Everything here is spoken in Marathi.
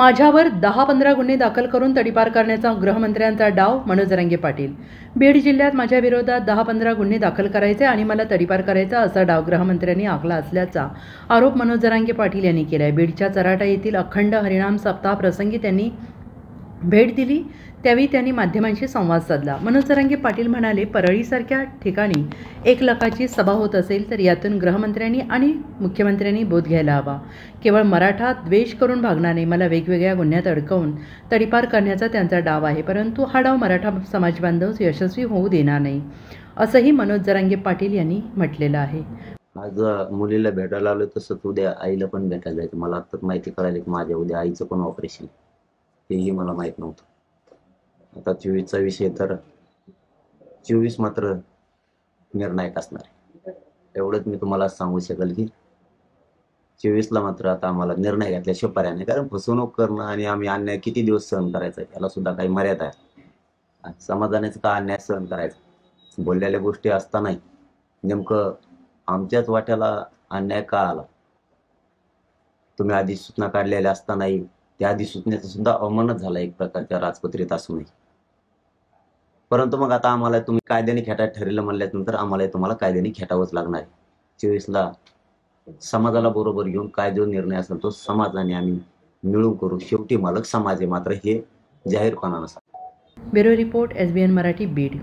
माझ्यावर 10-15 गुन्हे दाखल करून तडीपार करण्याचा गृहमंत्र्यांचा डाव, मनोज जरांगे पाटील। बीड जिल्ह्यात माझ्या विरोधात 10-15 गुन्हे दाखल करायचे आणि मला तडीपार करायचा असा डाव गृहमंत्र्यांनी आखला असल्याचा आरोप मनोज जरांगे पाटील यांनी केला आहे। बीडच्या चराटा येथील अखंड हरिनाम सप्ताह प्रसंगी त्यांनी भेट दिली, त्यावेळी त्यांनी माध्यमांशी संवाद साधला। मनोज जरांगे पाटील म्हणाले, परळीसारख्या ठिकाणी 1 लाखाची सभा होत असेल तर यातून गृहमंत्र्यांनी आणि मुख्यमंत्र्यांनी बोध घ्यायला हवा। केवळ मराठा द्वेष करून भागणार नाही, मला वेगवेगळ्या गुन्ह्यात अडकवून तडीपार करण्याचा त्यांचा डाव आहे, परंतु हा डाव मराठा समाजबांधव यशस्वी होऊ देणार नाही, असंही मनोज जरांगे पाटील यांनी म्हटलेलं आहे। आज मुलीला भेटायला आलो तसंच उद्या आईला पण भेटायला जायचं। मला आता माहिती कळाली की माझ्या उद्या आईचं पण ऑपरेशन, तेही मला माहीत नव्हतं। आता 24चा विषय तर 24 मात्र निर्णायक असणार आहे, एवढंच मी तुम्हाला सांगू शकेल की 24ला मात्र आता आम्हाला निर्णय घेतल्याशिवाय पर्याय नाही। कारण फसवणूक करणं आणि आम्ही अन्याय किती दिवस सहन करायचा याला सुद्धा काही मर्यादा आहे। समाजानेच का अन्याय सहन करायचा, बोललेल्या गोष्टी असतानाही नेमकं आमच्याच वाट्याला अन्याय का आला? तुम्ही अधिसूचना काढलेल्या असतानाही त्या अधिसूचनेचा सुद्धा अवमानच झाला एक प्रकारच्या राजपत्रित असूनही। परंतु मग आता आम्हाला तुम्ही कायद्याने खेटायला ठरलं म्हणल्यानंतर आम्हाला तुम्हाला कायद्याने खेटावंच लागणार आहे। 24ला समाजाला बरोबर घेऊन काय जो निर्णय असेल तो समाजाने आम्ही मिळून करू। शेवटी मालक समाज आहे, मात्र हे जाहीरपणानं। Bureau report, SBN Marathi, Beed.